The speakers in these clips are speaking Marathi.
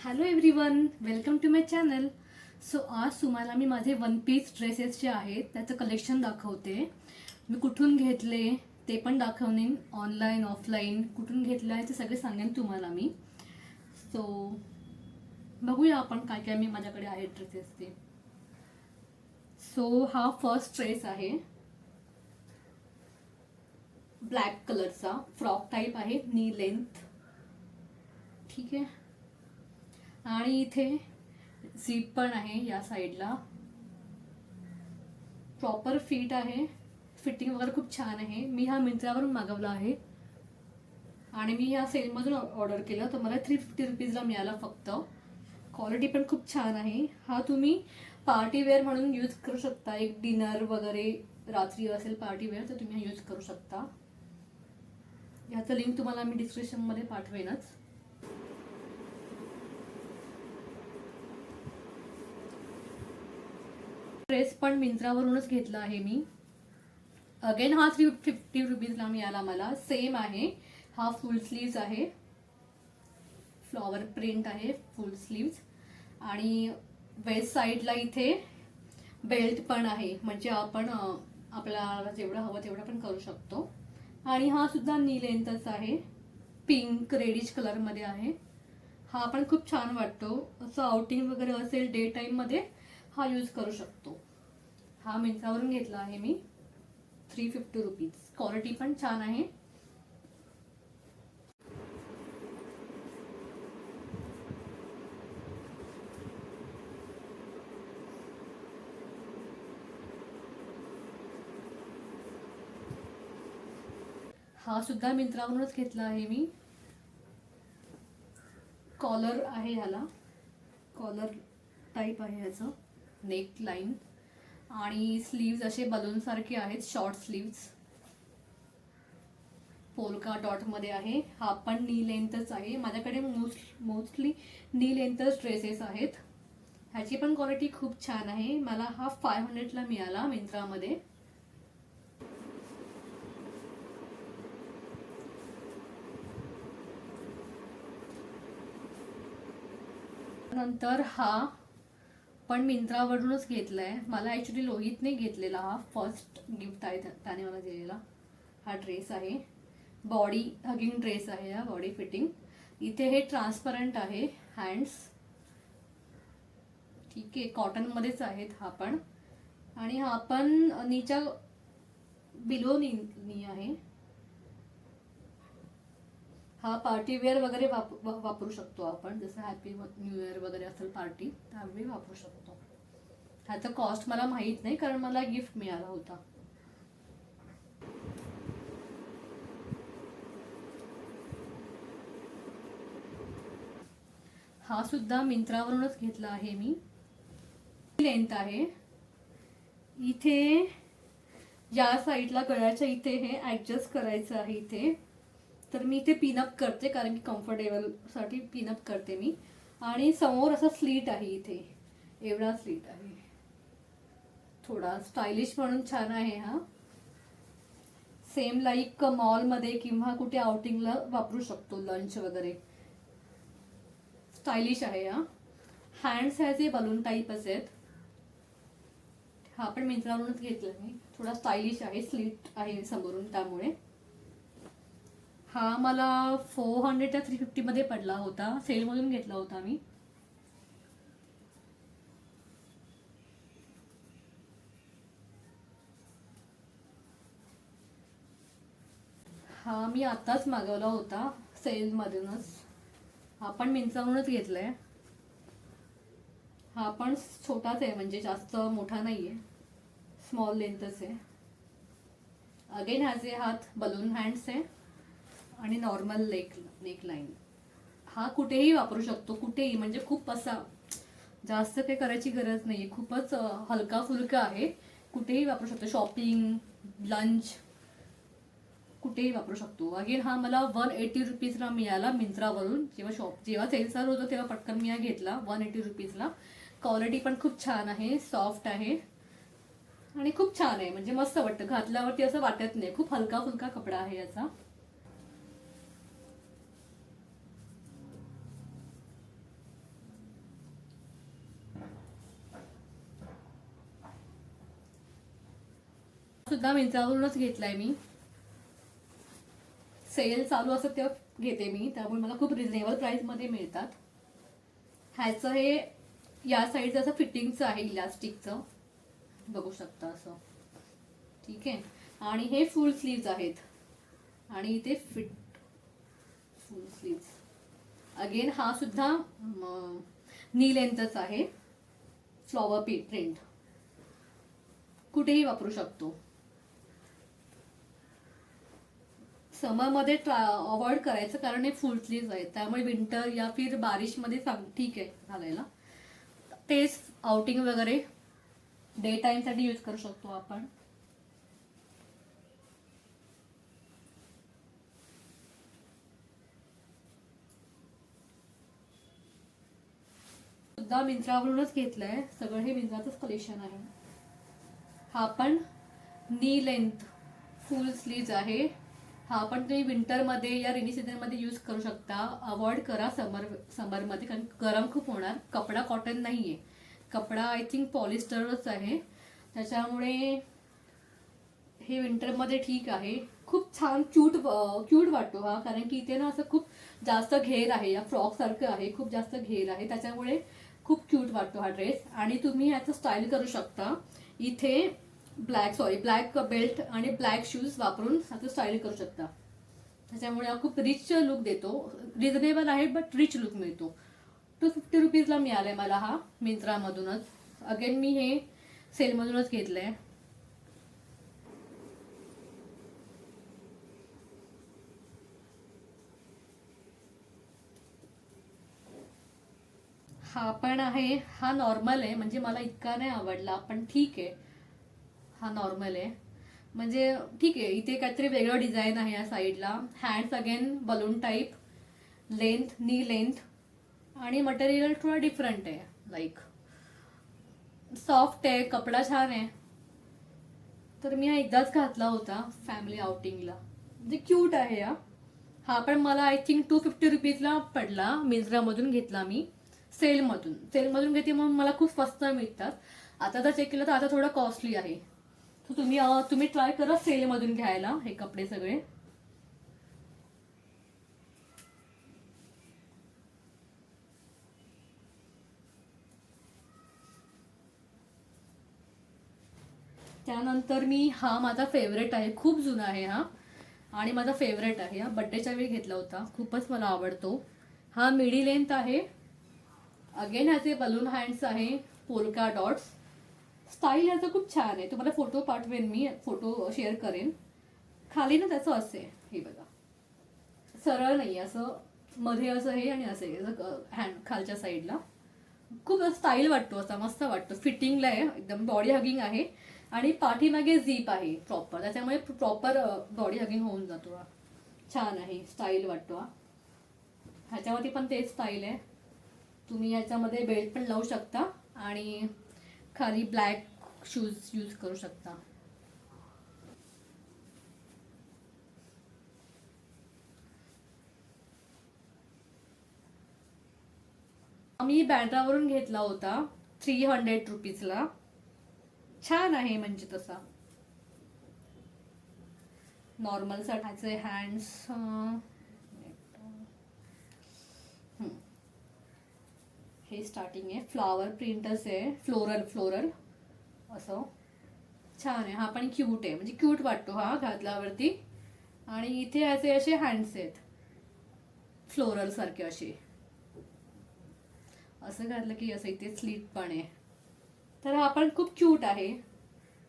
Hello everyone, welcome to my channel. So आज तुम्हाला मी माझे वन पीस ड्रेसेस जे आहेत त्याचं कलेक्शन दाखवते. मी कुठून घेतले ते पण दाखवणे, ऑनलाईन ऑफलाईन कुठून घेतलं आहे ते सगळे सांगेन तुम्हाला मी. सो बघूया आपण काय काय मी माझ्याकडे आहेत ड्रेसेस ते. सो हा फर्स्ट ड्रेस आहे, ब्लॅक कलरचा फ्रॉक टाईप आहे, नी लेंथ. ठीक आहे. आणि इथे झीप पण आहे या साईडला, प्रॉपर फिट आहे, फिटिंग वगैरे खूप छान आहे. मी हा मिंत्रावरून मागवला आहे आणि मी या सेलमधून ऑर्डर केलं तर मला 350 रुपीजला मिळाला फक्त. क्वालिटी पण खूप छान आहे. हा तुम्ही पार्टी वेअर म्हणून यूज करू शकता. एक डिनर वगैरे रात्री असेल पार्टी वेअर तर तुम्ही हा यूज करू शकता. ह्याचं लिंक तुम्हाला मी डिस्क्रिप्शनमध्ये पाठवेनच. ड्रेस पण मिंत्रावरूनच घेतला आहे मी. अगेन हा 350 रुपीजला मिळाला मला. सेम आहे. हा फुल स्लीव्ज आहे, फ्लॉवर प्रिंट आहे फुल स्लीव्ज. आणि वेस्ट साईडला इथे बेल्ट पण आहे, म्हणजे आपण आपल्याला जेवढं हवं तेवढं पण करू शकतो. आणि हा सुद्धा नी लेंथच आहे, पिंक रेडिश कलरमध्ये आहे. हा पण खूप छान वाटतो. असं आउटिंग वगैरे असेल डे टाईममध्ये हा यूज करू शकतो. हा मिंत्रावरून घेतला आहे मी, 350 रुपीज. क्वालिटी पण छान आहे. हा सुद्धा मिंत्रावरूनच घेतला आहे मी. कॉलर आहे, ह्याला कॉलर टाईप आहे ह्याचं, नेक लाईन. आणि स्लीव्ज असे बलून सारखे आहेत, शॉर्ट स्लीव्ज, पोलका डॉट मध्ये आहे. हा पण नी लेंथच आहे. माझ्याकडे मोस्टली नी लेंथच ड्रेसेस आहेत. ह्याची पण क्वालिटी खूप छान आहे. मला हा 500ला मिळाला मिंत्रामध्ये. नंतर हा पण मिंत्रावरूनच घेतलाय. मला ऍक्च्युली लोहितने घेतलेला, हा फर्स्ट गिफ्ट आहे त्याने मला दिलेला. हा ड्रेस आहे, बॉडी हगिंग ड्रेस आहे हा, बॉडी फिटिंग. इथे हे ट्रान्सपरंट आहे हँड्स. ठीक आहे, कॉटन मध्येच आहेत हा पण. आणि हा पण नीच्या बिलो नी आहे. हा पार्टी वेअर वगैरे वापरू शकतो आपण, जसं हॅपी न्यू इयर वगैरे असेल पार्टी त्यावेळी वापरू शकतो. ह्याचा कॉस्ट मला माहित नाही, कारण मला गिफ्ट मिळाला होता. हा सुद्धा मिंत्रावरूनच घेतला आहे मी. लेंथ आहे. इथे या साईडला गळ्याच्या इथे हे ऍडजस्ट करायचं आहे इथे, तर मी इथे पिनअप करते कारण की कम्फर्टेबल साठी पिनअप करते मी. आणि समोर असा स्लीट आहे, इथे एवढा स्लीट आहे. थोडा स्टायलिश म्हणून छान आहे हा. सेम लाईक मॉलमध्ये किंवा कुठे आउटिंगला वापरू शकतो, लंच वगैरे. स्टायलिश आहे हा. हँड्स ह्याचे बलून टाईपच आहेत. हा पण मिंत्रावरूनच घेतला मी. थोडा स्टायलिश आहे, स्लीट आहे समोरून, त्यामुळे. हा मला 400 त्या 350 मध्ये पडला होता, सेलमधून घेतला होता मी. हा मी आताच मागवला होता सेलमधूनच. हा पण मिंत्रावरूनच घेतलाय. हा पण छोटाच आहे, म्हणजे जास्त मोठा नाहीये, स्मॉल लेंथच आहे. अगेन ह्याचे हात बलून हँड्स आहे आणि नॉर्मल नेक लाईन. हा कुठेही वापरू शकतो, कुठेही, म्हणजे खूप असा जास्त काही करायची गरज नाहीये, खूपच हलका फुलका आहे. कुठेही वापरू शकतो, शॉपिंग, लंच, कुठेही वापरू शकतो. अगेन हा मला 180 रुपीजला मिळाला मिंत्रावरून. जेव्हा सेल चालू होतो तेव्हा पटकन मी हा घेतला 180 रुपीजला. क्वालिटी पण खूप छान आहे, सॉफ्ट आहे आणि खूप छान आहे, म्हणजे मस्त वाटतं घातल्यावरती, असं वाटत नाही. खूप हलका फुलका कपडा आहे याचा. सुद्धा मिंत्रावरूनच घेतलाय मी. सेल चालू असत तेव्हा घेते मी, त्यामुळे मला खूप रिजनेबल प्राइसमध्ये मिळतात. ह्याचं हे या साईडचं असं फिटिंगचं आहे, इलास्टिकचं, बघू शकता असं. ठीक आहे. आणि हे फुल स्लीव्ज आहेत आणि इथे फिट फुल स्लीव्ज. अगेन हा सुद्धा नी लेंथच आहे. फ्लॉवर प्रिंट कुठेही वापरू शकतो. समरमध्ये अवॉइड करायचं कारण हे फुल स्लीव्ज आहेत, त्यामुळे विंटर या फिर बारिशमध्ये ठीक आहे घालायला. तेच आउटिंग वगैरे डे टाईमसाठी यूज करू शकतो आपण. सुद्धा मिंत्रावरूनच घेतलंय, सगळं हे मिंत्राचंच कलेक्शन आहे. हा पण नी लेंथ फुल स्लीव्ज आहे. हा पण तुम्ही विंटरमध्ये या रेनी सीझनमध्ये यूज करू शकता. अवॉइड करा समरमध्ये, कारण गरम खूप होणार. कपडा कॉटन नाही आहे, कपडा आय थिंक पॉलिस्टरच आहे, त्याच्यामुळे हे विंटरमध्ये ठीक आहे. खूप छान क्यूट वाटतो हा, कारण की इथे ना असं खूप जास्त घेर आहे, या फ्रॉक सारखं आहे, खूप जास्त घेर आहे, त्याच्यामुळे खूप क्यूट वाटतो हा ड्रेस. आणि तुम्ही ह्याचं स्टाईल करू शकता. इथे ब्लॅक बेल्ट आणि ब्लॅक शूज वापरून ह्याचं स्टाईल करू शकता. त्याच्यामुळे हा खूप रिच लुक देतो. रिझनेबल आहे बट रिच लुक मिळतो. 250 रुपीजला मिळालंय मला हा मिंत्रामधूनच. अगेन मी हे सेलमधूनच घेतलंय. हा पण आहे. हा नॉर्मल आहे, म्हणजे मला इतका नाही आवडला, पण ठीक आहे. हा नॉर्मल आहे, म्हणजे ठीक आहे. इथे काहीतरी वेगळं डिझाईन आहे या साईडला. Hands again balloon type, length नी लेंथ, आणि मटेरियल थोडा डिफरंट आहे. लाईक सॉफ्ट आहे, कपडा छान आहे. तर मी हा एकदाच घातला होता फॅमिली आउटिंगला, म्हणजे क्यूट आहे हा. हा पण मला आय थिंक 250 रुपीजला पडला. मिंत्रामधून घेतला मी, सेलमधून घेते म्हणून मला खूप स्वस्त मिळतात. आता जर चेक केलं तर आता थोडं कॉस्टली आहे. तर तुम्ही ट्राय करा सेलमधून घ्यायला हे कपडे सगळे. त्यानंतर हा माझा फेवरेट आहे, खूप जुना आहे हा, आणि माझा फेवरेट आहे. हा बड्डेच्या वेळी घेतला होता, खूपच मला आवडतो. हा मिडी लेंथ आहे. अगेन ह्याचे बलून हँड्स आहे, पोलका डॉट्स. स्टाईल ह्याचा खूप छान आहे. तुम्हाला फोटो पाठवेन, मी फोटो शेअर करेन. खाली ना त्याचं असे हे बघा, सरळ नाही, असं मध्ये असं हे आणि असं हँड खालच्या साईडला. खूप स्टाईल वाटतो, असा मस्त वाटतो. फिटिंगला आहे, एकदम बॉडी हगिंग आहे, आणि पाठीमागे झीप आहे प्रॉपर, त्याच्यामुळे प्रॉपर बॉडी हगिंग होऊन जातो. हा छान आहे, स्टाईल वाटतो हा. ह्याच्यामध्ये पण तेच स्टाईल आहे. तुम्ही ह्याच्यामध्ये बेल्ट पण लावू शकता आणि खाली ब्लॅक शूज यूज करू शकता. मी बँड्रावरून घेतला होता 300 रुपीजला. छान आहे, म्हणजे तसा नॉर्मल साठी. हँड्स हे स्टार्टिंग आहे, फ्लॉवर प्रिंटच आहे, फ्लोरल असं छान आहे. हा पण क्यूट आहे, म्हणजे क्यूट वाटतो हा घातल्यावरती. आणि इथे असे हँड्स आहेत फ्लोरल सारखे असे, असं घातलं की असं इथे स्लीट पण आहे. तर हा पण खूप क्यूट आहे,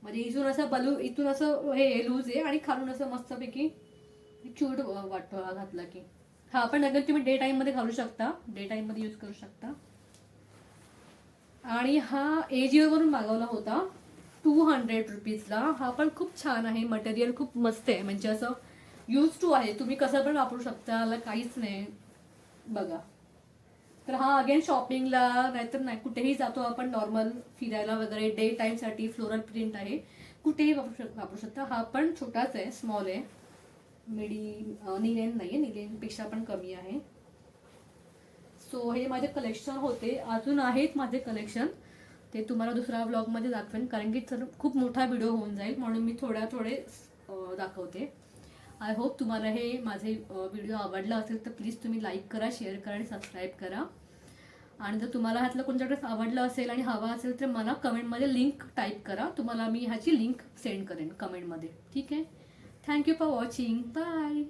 म्हणजे इथून असं हे लूज आहे आणि खालून असं मस्तपैकी क्यूट वाटतो हा घातला की. हा पण अगर तुम्ही डे टाइम मध्ये घालू शकता, डे टाइम मध्ये यूज करू शकता. आणि हा एजिओ वरून मागवला होता 200 रुपीजला. हा पण खूप छान आहे, मटेरियल खूप मस्त आहे, म्हणजे असं यूज टू आहे, तुम्ही कसं पण वापरू शकता, याला काहीच नाही बघा. तर हा अगेन शॉपिंगला नाहीतर नाही कुठेही जातो आपण नॉर्मल फिरायला वगैरे, डे टाईमसाठी फ्लोरल प्रिंट आहे, कुठेही वापरू शकता. हा पण छोटाच आहे, स्मॉल आहे, निलेन नाही आहे, निलेनपेक्षा पण कमी आहे. सो हे माझे कलेक्शन होते, अजून आहेत माझे कलेक्शन, ते तुम्हाला दुसऱ्या व्लॉगमध्ये दाखवेन, कारण की खूप मोठा व्हिडिओ होऊन जाईल, म्हणून मी थोडे दाखवते. आय होप तुम्हाला हे माझे व्हिडिओ आवडला असेल तर प्लीज तुम्ही लाईक करा, शेअर करा आणि सबस्क्राईब करा. आणि जर तुम्हाला ह्यातलं कोणता ड्रेस आवडला असेल आणि हवा असेल तर मला कमेंटमध्ये लिंक टाईप करा, तुम्हाला मी ह्याची लिंक सेंड करेन कमेंटमध्ये. ठीक आहे. Thank you for watching. बाय.